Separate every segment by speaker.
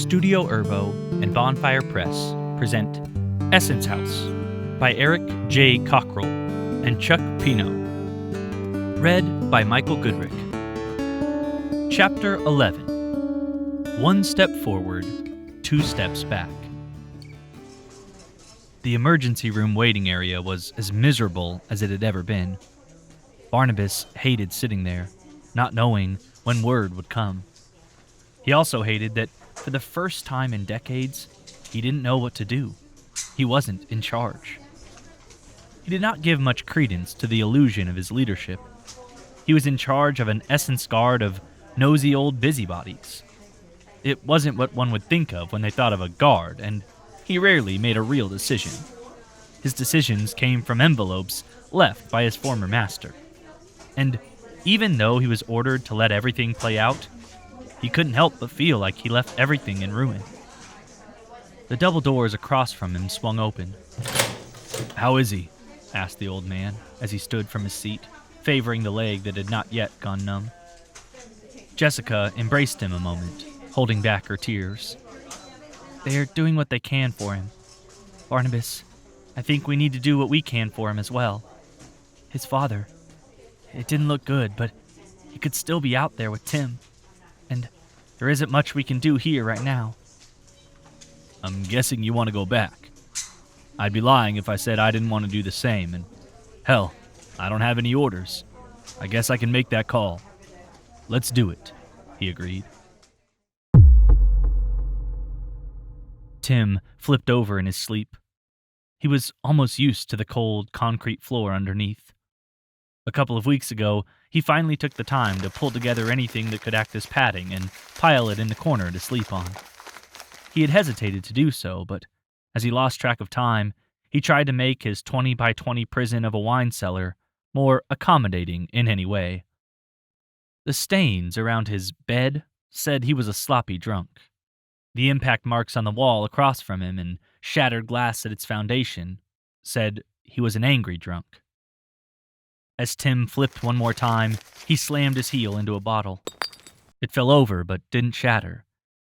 Speaker 1: Studio Ervo and Bonfire Press present Essence House by Eric J. Cockrell and Chuck Pino. Read by Michael Goodrick. Chapter 11. One step forward, two steps back. The emergency room waiting area was as miserable as it had ever been. Barnabas hated sitting there, not knowing when word would come. He also hated that, for the first time in decades, he didn't know what to do. He wasn't in charge. He did not give much credence to the illusion of his leadership. He was in charge of an essence guard of nosy old busybodies. It wasn't what one would think of when they thought of a guard, and he rarely made a real decision. His decisions came from envelopes left by his former master. And even though he was ordered to let everything play out, he couldn't help but feel like he left everything in ruin. The double doors across from him swung open. "How is he?" asked the old man as he stood from his seat, favoring the leg that had not yet gone numb. Jessica embraced him a moment, holding back her tears. "They're doing what they can for him. Barnabas, I think we need to do what we can for him as well. His father, it didn't look good, but he could still be out there with Tim. And there isn't much we can do here right now." "I'm guessing you want to go back. I'd be lying if I said I didn't want to do the same, and hell, I don't have any orders. I guess I can make that call. Let's do it," he agreed. Tim flipped over in his sleep. He was almost used to the cold, concrete floor underneath. A couple of weeks ago, he finally took the time to pull together anything that could act as padding and pile it in the corner to sleep on. He had hesitated to do so, but as he lost track of time, he tried to make his 20 by 20 prison of a wine cellar more accommodating in any way. The stains around his bed said he was a sloppy drunk. The impact marks on the wall across from him and shattered glass at its foundation said he was an angry drunk. As Tim flipped one more time, he slammed his heel into a bottle. It fell over but didn't shatter.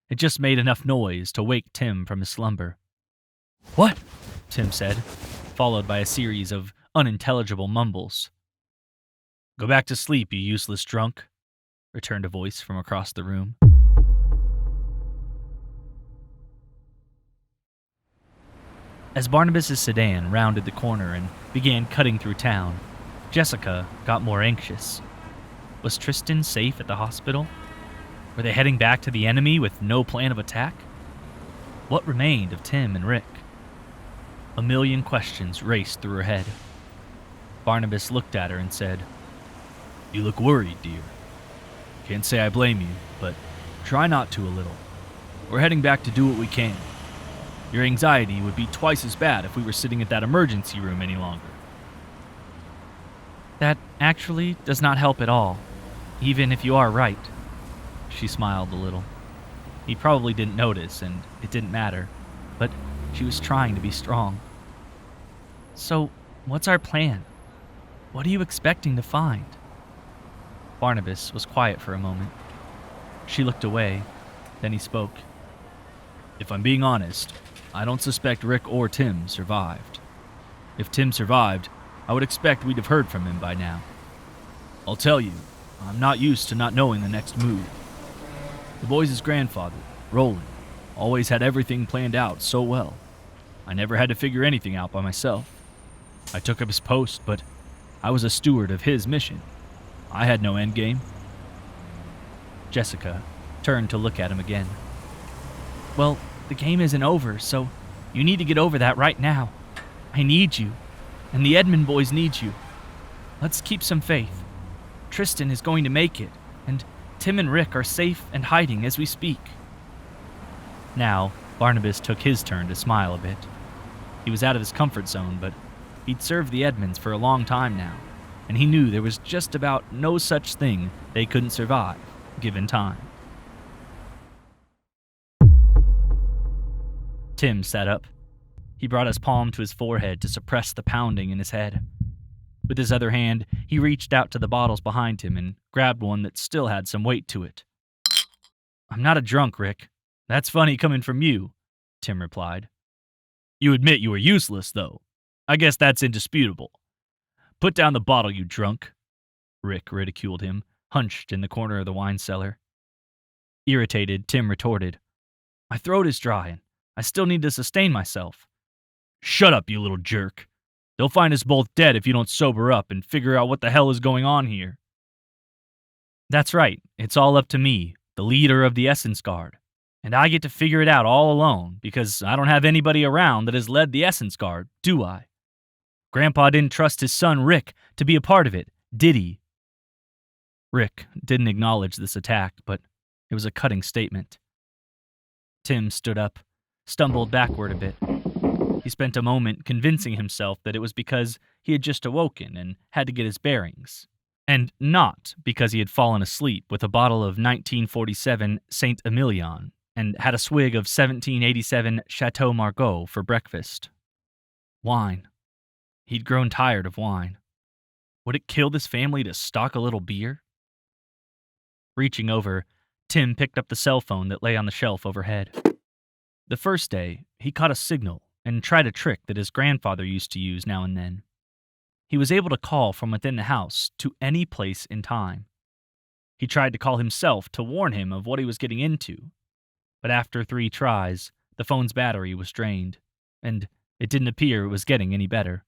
Speaker 1: It just made enough noise to wake Tim from his slumber. "What?" Tim said, followed by a series of unintelligible mumbles. "Go back to sleep, you useless drunk," returned a voice from across the room. As Barnabas' sedan rounded the corner and began cutting through town, Jessica got more anxious. Was Tristan safe at the hospital? Were they heading back to the enemy with no plan of attack? What remained of Tim and Rick? A million questions raced through her head. Barnabas looked at her and said, "You look worried, dear. Can't say I blame you, but try not to a little. We're heading back to do what we can. Your anxiety would be twice as bad if we were sitting at that emergency room any longer." "That actually does not help at all, even if you are right." She smiled a little. He probably didn't notice, and it didn't matter, but she was trying to be strong. "So, what's our plan? What are you expecting to find?" Barnabas was quiet for a moment. She looked away, then he spoke. "If I'm being honest, I don't suspect Rick or Tim survived. If Tim survived, I would expect we'd have heard from him by now. I'll tell you, I'm not used to not knowing the next move. The boys' grandfather, Roland, always had everything planned out so well. I never had to figure anything out by myself. I took up his post, but I was a steward of his mission. I had no endgame." Jessica turned to look at him again. "Well, the game isn't over, so you need to get over that right now. I need you. And the Edmund boys need you. Let's keep some faith. Tristan is going to make it, and Tim and Rick are safe and hiding as we speak." Now, Barnabas took his turn to smile a bit. He was out of his comfort zone, but he'd served the Edmonds for a long time now, and he knew there was just about no such thing they couldn't survive, given time. Tim sat up. He brought his palm to his forehead to suppress the pounding in his head. With his other hand, he reached out to the bottles behind him and grabbed one that still had some weight to it. "I'm not a drunk, Rick. That's funny coming from you, Tim replied. You admit you were useless, though. I guess that's indisputable. Put down the bottle, you drunk. Rick ridiculed him, hunched in the corner of the wine cellar. Irritated, Tim retorted, My throat is dry, and I still need to sustain myself. Shut up, you little jerk. They'll find us both dead if you don't sober up and figure out what the hell is going on here. That's right, it's all up to me, the leader of the Essence Guard. And I get to figure it out all alone because I don't have anybody around that has led the Essence Guard, do I? Grandpa didn't trust his son Rick to be a part of it, did he? Rick didn't acknowledge this attack, but it was a cutting statement. Tim stood up, stumbled backward a bit. He spent a moment convincing himself that it was because he had just awoken and had to get his bearings, and not because he had fallen asleep with a bottle of 1947 Saint Emilion and had a swig of 1787 Chateau Margaux for breakfast. Wine. He'd grown tired of wine. Would it kill this family to stock a little beer? Reaching over, Tim picked up the cell phone that lay on the shelf overhead. The first day, he caught a signal and tried a trick that his grandfather used to use now and then. He was able to call from within the house to any place in time. He tried to call himself to warn him of what he was getting into, but after 3 tries, the phone's battery was drained, and it didn't appear it was getting any better.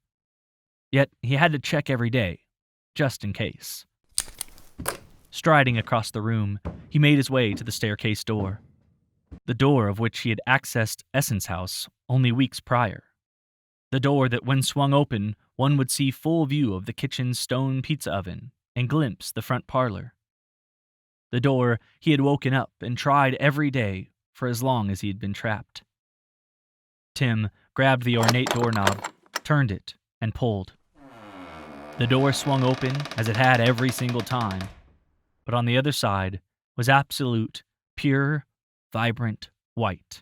Speaker 1: Yet he had to check every day, just in case. Striding across the room, he made his way to the staircase door. The door of which he had accessed Essence House only weeks prior. The door that, when swung open, one would see full view of the kitchen's stone pizza oven and glimpse the front parlor. The door he had woken up and tried every day for as long as he had been trapped. Tim grabbed the ornate doorknob, turned it, and pulled. The door swung open as it had every single time, but on the other side was absolute, pure, vibrant white.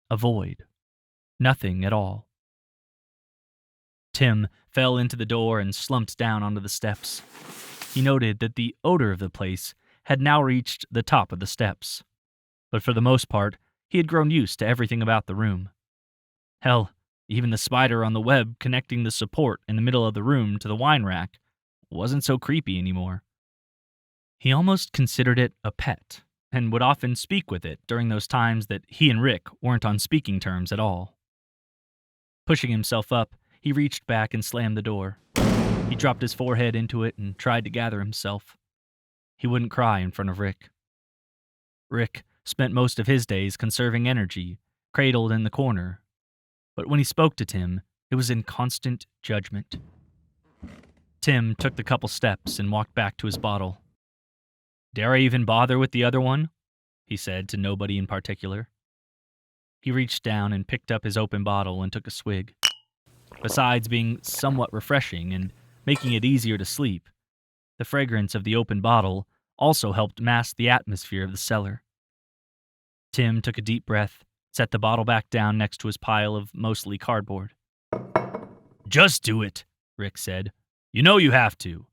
Speaker 1: A void. Nothing at all. Tim fell into the door and slumped down onto the steps. He noted that the odor of the place had now reached the top of the steps, but for the most part, he had grown used to everything about the room. Hell, even the spider on the web connecting the support in the middle of the room to the wine rack wasn't so creepy anymore. He almost considered it a pet, and would often speak with it during those times that he and Rick weren't on speaking terms at all. Pushing himself up, he reached back and slammed the door. He dropped his forehead into it and tried to gather himself. He wouldn't cry in front of Rick. Rick spent most of his days conserving energy, cradled in the corner. But when he spoke to Tim, it was in constant judgment. Tim took the couple steps and walked back to his bottle. Dare I even bother with the other one? He said to nobody in particular. He reached down and picked up his open bottle and took a swig. Besides being somewhat refreshing and making it easier to sleep, the fragrance of the open bottle also helped mask the atmosphere of the cellar. Tim took a deep breath, set the bottle back down next to his pile of mostly cardboard. Just do it, Rick said. You know you have to.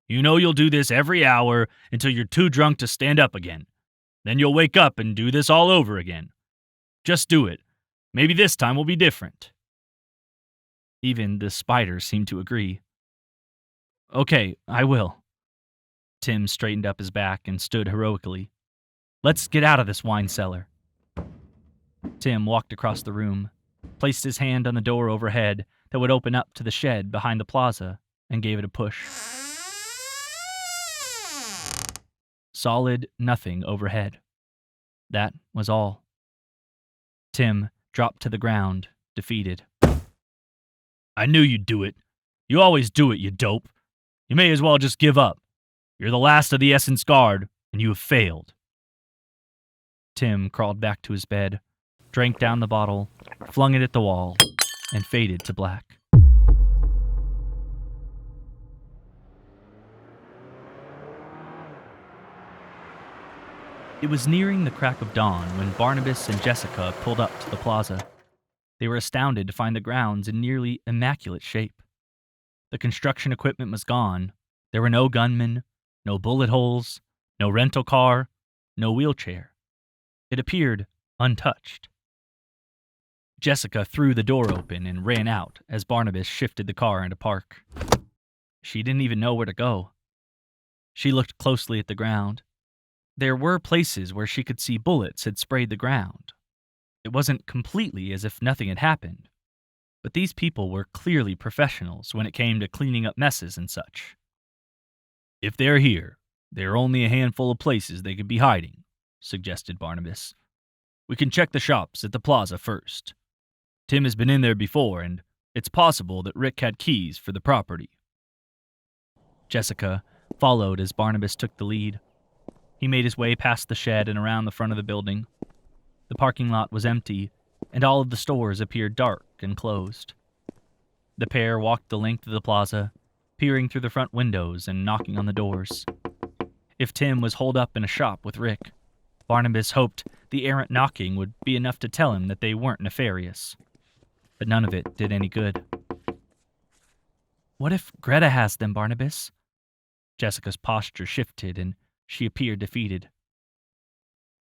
Speaker 1: You know you'll do this every hour until you're too drunk to stand up again. Then you'll wake up and do this all over again. Just do it. Maybe this time will be different. Even the spider seemed to agree. Okay, I will. Tim straightened up his back and stood heroically. Let's get out of this wine cellar. Tim walked across the room, placed his hand on the door overhead that would open up to the shed behind the plaza, and gave it a push. Solid nothing overhead. That was all. Tim dropped to the ground, defeated. I knew you'd do it. You always do it, you dope. You may as well just give up. You're the last of the Essence Guard, and you have failed. Tim crawled back to his bed, drank down the bottle, flung it at the wall, and faded to black. It was nearing the crack of dawn when Barnabas and Jessica pulled up to the plaza. They were astounded to find the grounds in nearly immaculate shape. The construction equipment was gone. There were no gunmen, no bullet holes, no rental car, no wheelchair. It appeared untouched. Jessica threw the door open and ran out as Barnabas shifted the car into park. She didn't even know where to go. She looked closely at the ground. There were places where she could see bullets had sprayed the ground. It wasn't completely as if nothing had happened, but these people were clearly professionals when it came to cleaning up messes and such. "If they're here, there are only a handful of places they could be hiding," suggested Barnabas. "We can check the shops at the Plaza first. Tim has been in there before, and it's possible that Rick had keys for the property." Jessica followed as Barnabas took the lead. He made his way past the shed and around the front of the building. The parking lot was empty, and all of the stores appeared dark and closed. The pair walked the length of the plaza, peering through the front windows and knocking on the doors. If Tim was holed up in a shop with Rick, Barnabas hoped the errant knocking would be enough to tell him that they weren't nefarious. But none of it did any good. "What if Greta has them, Barnabas?" Jessica's posture shifted, and she appeared defeated.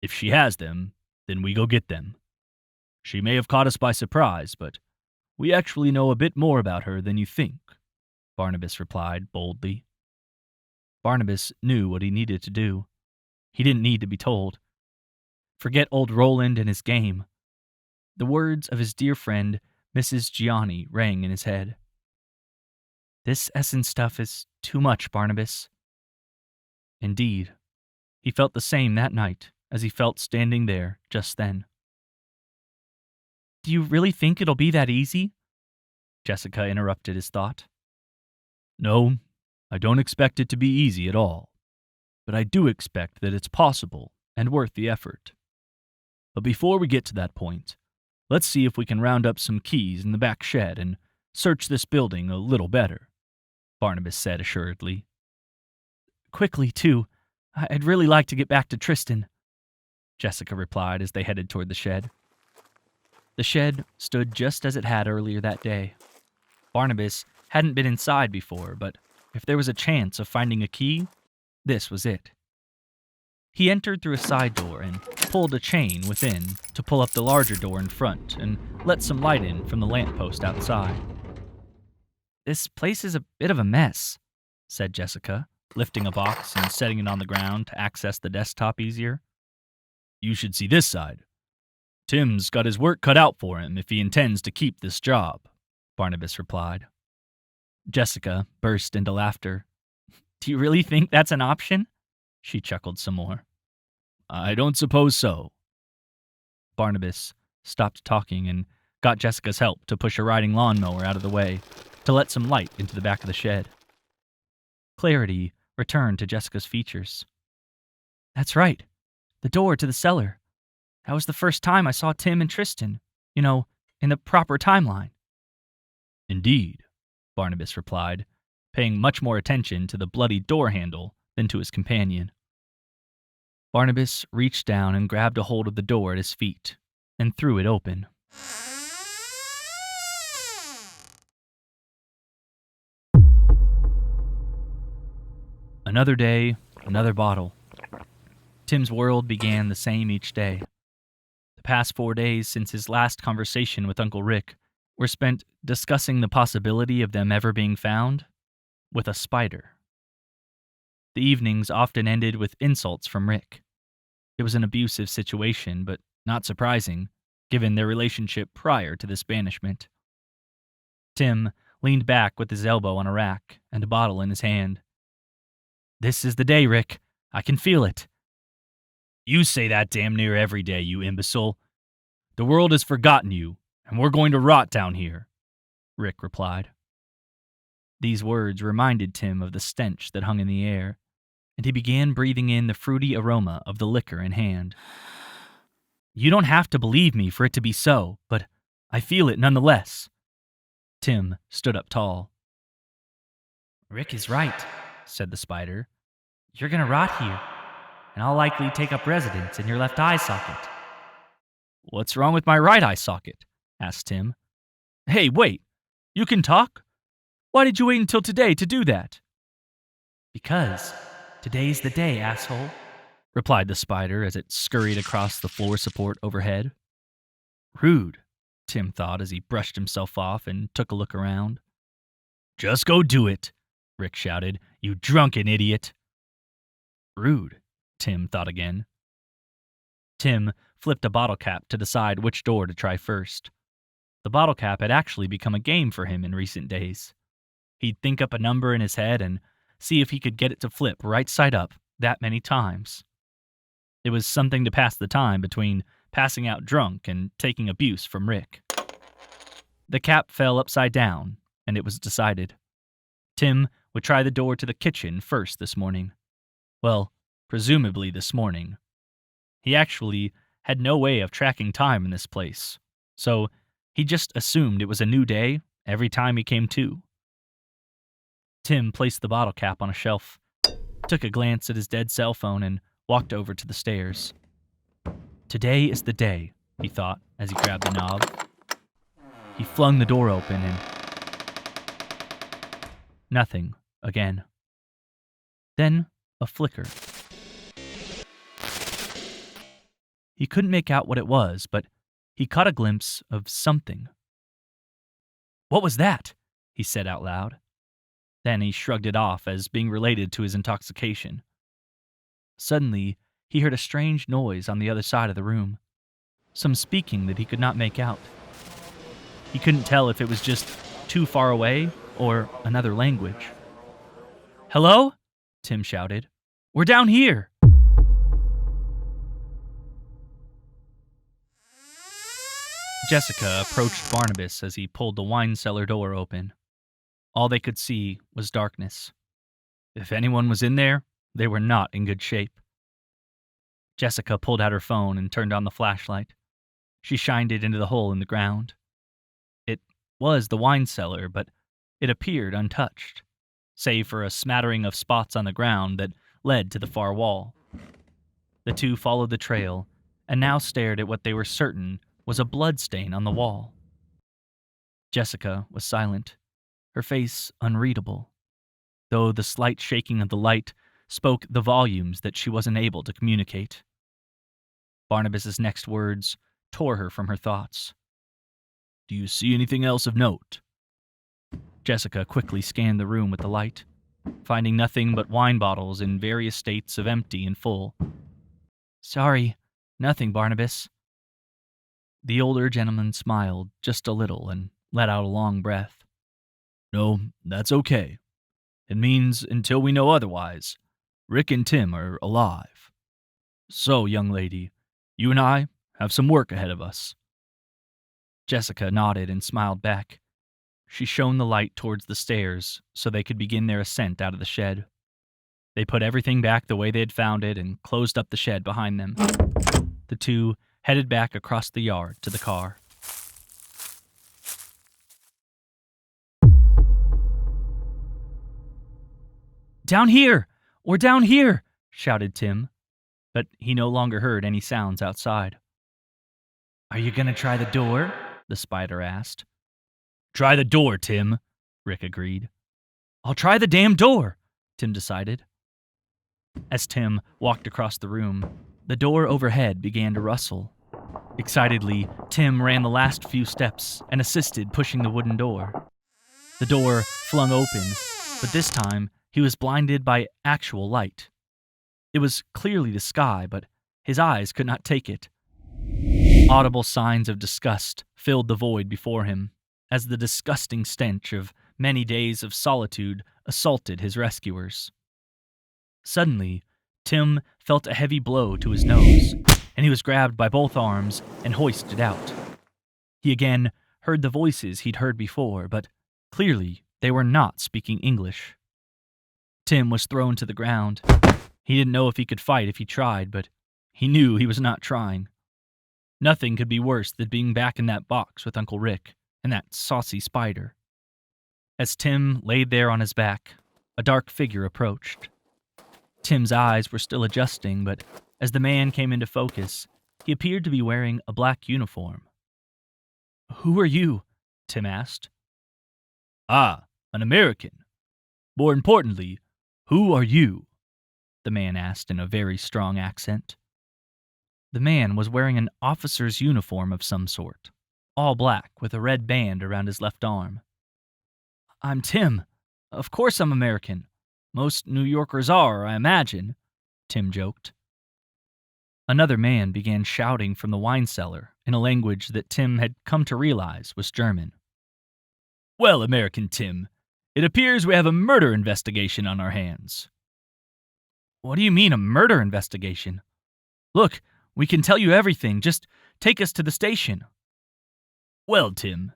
Speaker 1: "If she has them, then we go get them. She may have caught us by surprise, but we actually know a bit more about her than you think," Barnabas replied boldly. Barnabas knew what he needed to do. He didn't need to be told. Forget old Roland and his game. The words of his dear friend, Mrs. Gianni, rang in his head. "This Essen stuff is too much, Barnabas." Indeed, he felt the same that night as he felt standing there just then. "Do you really think it'll be that easy?" Jessica interrupted his thought. "No, I don't expect it to be easy at all, but I do expect that it's possible and worth the effort. But before we get to that point, let's see if we can round up some keys in the back shed and search this building a little better," Barnabas said assuredly. "Quickly, too. I'd really like to get back to Tristan," Jessica replied as they headed toward the shed. The shed stood just as it had earlier that day. Barnabas hadn't been inside before, but if there was a chance of finding a key, this was it. He entered through a side door and pulled a chain within to pull up the larger door in front and let some light in from the lamppost outside. "This place is a bit of a mess," said Jessica, lifting a box and setting it on the ground to access the desktop easier. "You should see this side. Tim's got his work cut out for him if he intends to keep this job," Barnabas replied. Jessica burst into laughter. "Do you really think that's an option?" She chuckled some more. "I don't suppose so." Barnabas stopped talking and got Jessica's help to push a riding lawnmower out of the way to let some light into the back of the shed. Clarity returned to Jessica's features. "That's right. The door to the cellar. That was the first time I saw Tim and Tristan, in the proper timeline."
Speaker 2: "Indeed," Barnabas replied, paying much more attention to the bloody door handle than to his companion.
Speaker 1: Barnabas reached down and grabbed a hold of the door at his feet and threw it open. Another day, another bottle. Tim's world began the same each day. The past 4 days since his last conversation with Uncle Rick were spent discussing the possibility of them ever being found with a spider. The evenings often ended with insults from Rick. It was an abusive situation, but not surprising, given their relationship prior to this banishment. Tim leaned back with his elbow on a rack and a bottle in his hand. "This is the day, Rick. I can feel it."
Speaker 2: "You say that damn near every day, you imbecile. The world has forgotten you, and we're going to rot down here," Rick replied.
Speaker 1: These words reminded Tim of the stench that hung in the air, and he began breathing in the fruity aroma of the liquor in hand. "You don't have to believe me for it to be so, but I feel it nonetheless." Tim stood up tall. "Rick is right," said the spider. "You're gonna rot here, and I'll likely take up residence in your left eye socket."
Speaker 2: "What's wrong with my right eye socket?" asked Tim. "Hey, wait! You can talk? Why did you wait until today to do that?"
Speaker 1: "Because today's the day, asshole. replied the spider as it scurried across the floor support overhead. Rude, Tim thought as he brushed himself off and took a look around.
Speaker 2: Just go do it, Rick shouted. You drunken idiot.
Speaker 1: Rude, Tim thought again. Tim flipped a bottle cap to decide which door to try first. The bottle cap had actually become a game for him in recent days. He'd think up a number in his head and see if he could get it to flip right side up that many times. It was something to pass the time between passing out drunk and taking abuse from Rick. The cap fell upside down, and it was decided. Tim would try the door to the kitchen first this morning. Well, presumably this morning. He actually had no way of tracking time in this place, so he just assumed it was a new day every time he came to. Tim placed the bottle cap on a shelf, took a glance at his dead cell phone, and walked over to the stairs. Today is the day, he thought as he grabbed the knob. He flung the door open and nothing again. Then a flicker. He couldn't make out what it was, but he caught a glimpse of something. What was that? He said out loud. Then he shrugged it off as being related to his intoxication. Suddenly, he heard a strange noise on the other side of the room. Some speaking that he could not make out. He couldn't tell if it was just too far away or another language. Hello? Tim shouted. We're down here! Jessica approached Barnabas as he pulled the wine cellar door open. All they could see was darkness. If anyone was in there, they were not in good shape. Jessica pulled out her phone and turned on the flashlight. She shined it into the hole in the ground. It was the wine cellar, but it appeared untouched, save for a smattering of spots on the ground that led to the far wall. The two followed the trail and now stared at what they were certain was a blood stain on the wall. Jessica was silent, her face unreadable, though the slight shaking of the light spoke the volumes that she wasn't able to communicate. Barnabas's next words tore her from her thoughts. Do you see anything else of note? Jessica quickly scanned the room with the light, finding nothing but wine bottles in various states of empty and full. Sorry, nothing, Barnabas. The older gentleman smiled just a little and let out a long breath. No, that's okay. It means, until we know otherwise, Rick and Tim are alive. So, young lady, you and I have some work ahead of us. Jessica nodded and smiled back. She shone the light towards the stairs so they could begin their ascent out of the shed. They put everything back the way they had found it and closed up the shed behind them. The two headed back across the yard to the car. Down here! We're down here! Shouted Tim, but he no longer heard any sounds outside. Are you gonna try the door? The spider asked. Try the door, Tim, Rick agreed. I'll try the damn door, Tim decided. As Tim walked across the room, the door overhead began to rustle. Excitedly, Tim ran the last few steps and assisted pushing the wooden door. The door flung open, but this time he was blinded by actual light. It was clearly the sky, but his eyes could not take it. Audible signs of disgust filled the void before him, as the disgusting stench of many days of solitude assaulted his rescuers. Suddenly, Tim felt a heavy blow to his nose, and he was grabbed by both arms and hoisted out. He again heard the voices he'd heard before, but clearly they were not speaking English. Tim was thrown to the ground. He didn't know if he could fight if he tried, but he knew he was not trying. Nothing could be worse than being back in that box with Uncle Rick and that saucy spider. As Tim laid there on his back, a dark figure approached. Tim's eyes were still adjusting, but as the man came into focus, he appeared to be wearing a black uniform. Who are you? Tim asked. Ah, an American. More importantly, who are you? the man asked in a very strong accent. The man was wearing an officer's uniform of some sort, all black with a red band around his left arm. I'm Tim. Of course I'm American. Most New Yorkers are, I imagine, Tim joked. Another man began shouting from the wine cellar in a language that Tim had come to realize was German. Well, American Tim, it appears we have a murder investigation on our hands. What do you mean, a murder investigation? Look, we can tell you everything. Just take us to the station. Well, Tim,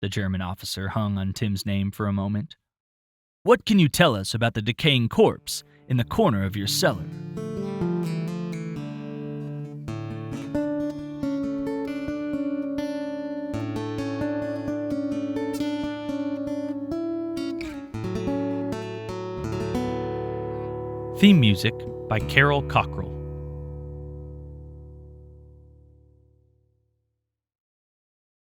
Speaker 1: the German officer hung on Tim's name for a moment. What can you tell us about the decaying corpse in the corner of your cellar? Theme music by Carol Cockrell.